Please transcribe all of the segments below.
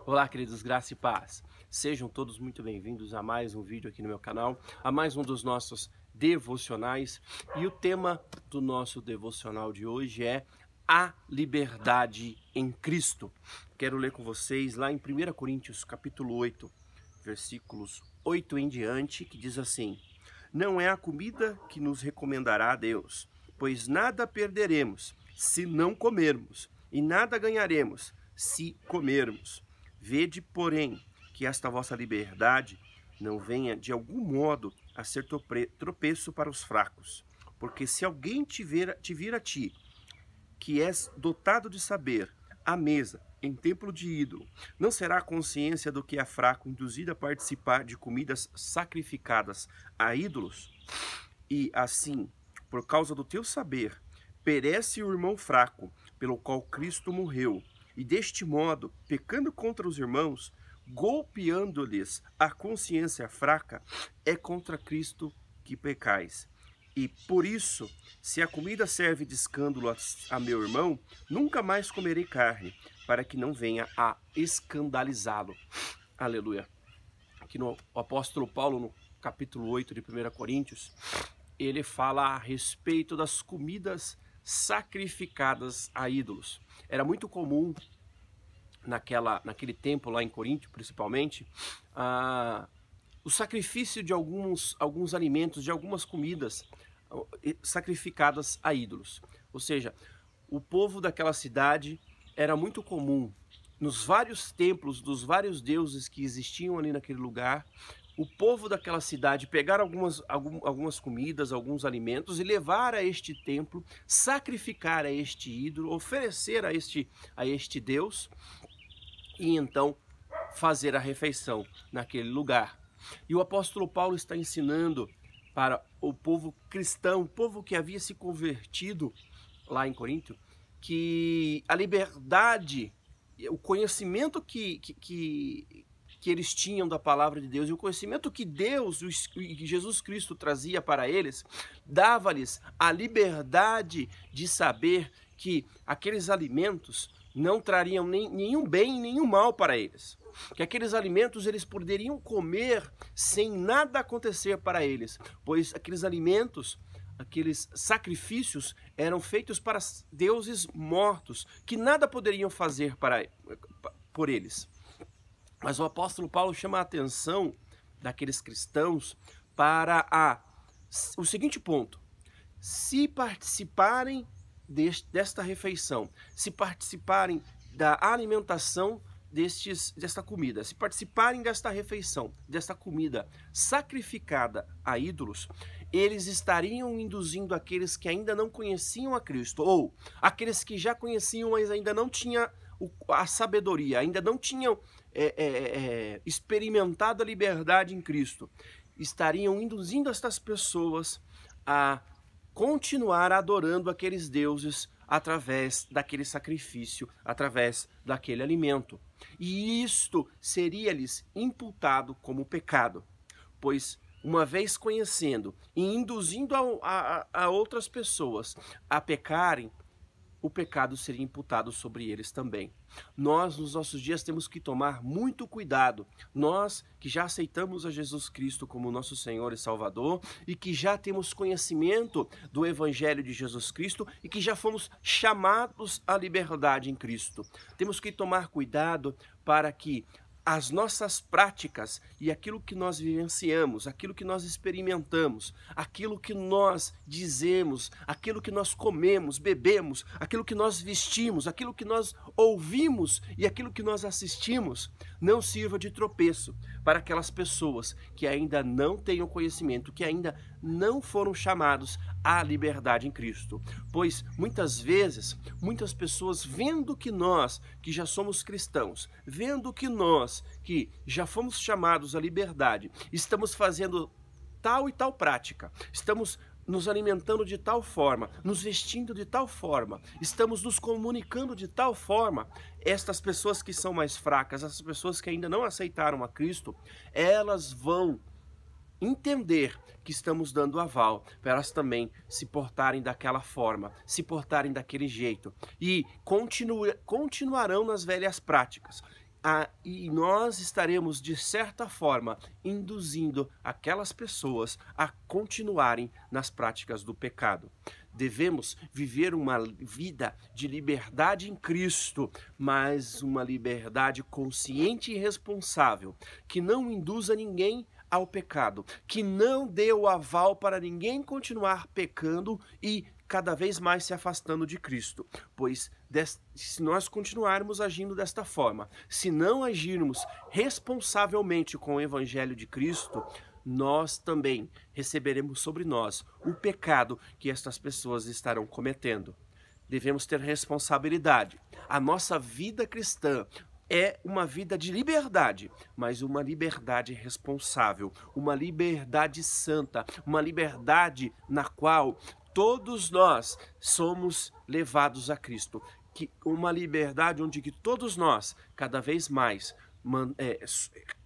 Olá, queridos, graça e paz. Sejam todos muito bem-vindos a mais um vídeo aqui no meu canal, a mais um dos nossos devocionais. E o tema do nosso devocional de hoje é a liberdade em Cristo. Quero ler com vocês lá em 1 Coríntios, capítulo 8, versículos 8 em diante, que diz assim: Não é a comida que nos recomendará a Deus, pois nada perderemos se não comermos, e nada ganharemos se comermos. Vede, porém, que esta vossa liberdade não venha de algum modo a ser tropeço para os fracos. Porque se alguém te vir a ti, que és dotado de saber, à mesa, em templo de ídolo, não será a consciência do que é fraco induzido a participar de comidas sacrificadas a ídolos? E assim, por causa do teu saber, perece o irmão fraco, pelo qual Cristo morreu. E deste modo, pecando contra os irmãos, golpeando-lhes a consciência fraca, é contra Cristo que pecais. E por isso, se a comida serve de escândalo a meu irmão, nunca mais comerei carne, para que não venha a escandalizá-lo. Aleluia. Aqui no apóstolo Paulo, no capítulo 8 de 1 Coríntios, ele fala a respeito das comidas sacrificadas a ídolos. Era muito comum naquele tempo lá em Corinto, principalmente, o sacrifício de alguns alimentos, de algumas comidas sacrificadas a ídolos. Ou seja, o povo daquela cidade era muito comum, nos vários templos dos vários deuses que existiam ali naquele lugar, o povo daquela cidade pegar algumas comidas, alguns alimentos e levar a este templo, sacrificar a este ídolo, oferecer a este Deus e então fazer a refeição naquele lugar. E o apóstolo Paulo está ensinando para o povo cristão, o povo que havia se convertido lá em Corinto, que a liberdade, o conhecimento que eles tinham da palavra de Deus e o conhecimento que Deus, que Jesus Cristo trazia para eles, dava-lhes a liberdade de saber que aqueles alimentos não trariam nenhum bem, nenhum mal para eles. Que aqueles alimentos eles poderiam comer sem nada acontecer para eles, pois aqueles alimentos, aqueles sacrifícios eram feitos para deuses mortos, que nada poderiam fazer por eles. Mas o apóstolo Paulo chama a atenção daqueles cristãos para o seguinte ponto: se participarem desta refeição, se participarem da alimentação desta comida, se participarem desta refeição, desta comida sacrificada a ídolos, eles estariam induzindo aqueles que ainda não conheciam a Cristo, ou aqueles que já conheciam, mas ainda não tinham a sabedoria, ainda não tinham experimentado a liberdade em Cristo, estariam induzindo estas pessoas a continuar adorando aqueles deuses através daquele sacrifício, através daquele alimento. E isto seria-lhes imputado como pecado, pois uma vez conhecendo e induzindo a outras pessoas a pecarem, o pecado seria imputado sobre eles também. Nós, nos nossos dias, temos que tomar muito cuidado. Nós que já aceitamos a Jesus Cristo como nosso Senhor e Salvador e que já temos conhecimento do Evangelho de Jesus Cristo e que já fomos chamados à liberdade em Cristo. Temos que tomar cuidado para que as nossas práticas e aquilo que nós vivenciamos, aquilo que nós experimentamos, aquilo que nós dizemos, aquilo que nós comemos, bebemos, aquilo que nós vestimos, aquilo que nós ouvimos e aquilo que nós assistimos, não sirva de tropeço para aquelas pessoas que ainda não têm o conhecimento, que ainda não foram chamados à liberdade em Cristo. Pois muitas vezes, muitas pessoas vendo que nós, que já somos cristãos, vendo que nós, que já fomos chamados à liberdade, estamos fazendo tal e tal prática, estamos nos alimentando de tal forma, nos vestindo de tal forma, estamos nos comunicando de tal forma, estas pessoas que são mais fracas, essas pessoas que ainda não aceitaram a Cristo, elas vão entender que estamos dando aval para elas também se portarem daquela forma, se portarem daquele jeito e continuarão nas velhas práticas. e nós estaremos, de certa forma, induzindo aquelas pessoas a continuarem nas práticas do pecado. Devemos viver uma vida de liberdade em Cristo, mas uma liberdade consciente e responsável, que não induza ninguém ao pecado, que não dê o aval para ninguém continuar pecando e cada vez mais se afastando de Cristo, pois se nós continuarmos agindo desta forma, se não agirmos responsavelmente com o Evangelho de Cristo, nós também receberemos sobre nós o pecado que estas pessoas estarão cometendo. Devemos ter responsabilidade. A nossa vida cristã é uma vida de liberdade, mas uma liberdade responsável, uma liberdade santa, uma liberdade na qual todos nós somos levados a Cristo. Uma liberdade onde que todos nós, cada vez mais,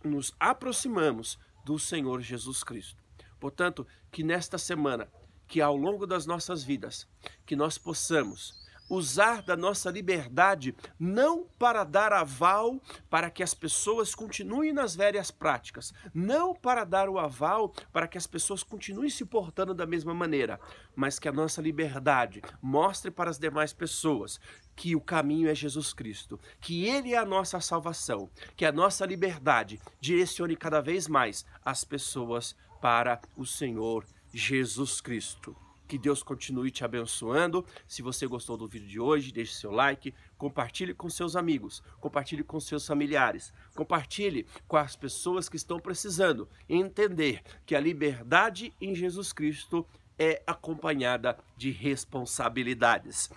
nos aproximamos do Senhor Jesus Cristo. Portanto, que nesta semana, que ao longo das nossas vidas, que nós possamos usar da nossa liberdade não para dar aval para que as pessoas continuem nas velhas práticas, não para dar o aval para que as pessoas continuem se portando da mesma maneira, mas que a nossa liberdade mostre para as demais pessoas que o caminho é Jesus Cristo, que Ele é a nossa salvação, que a nossa liberdade direcione cada vez mais as pessoas para o Senhor Jesus Cristo. Que Deus continue te abençoando. Se você gostou do vídeo de hoje, deixe seu like, compartilhe com seus amigos, compartilhe com seus familiares, compartilhe com as pessoas que estão precisando entender que a liberdade em Jesus Cristo é acompanhada de responsabilidades.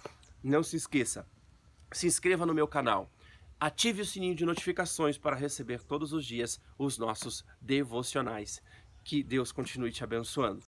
Não se esqueça, se inscreva no meu canal, ative o sininho de notificações para receber todos os dias os nossos devocionais. Que Deus continue te abençoando.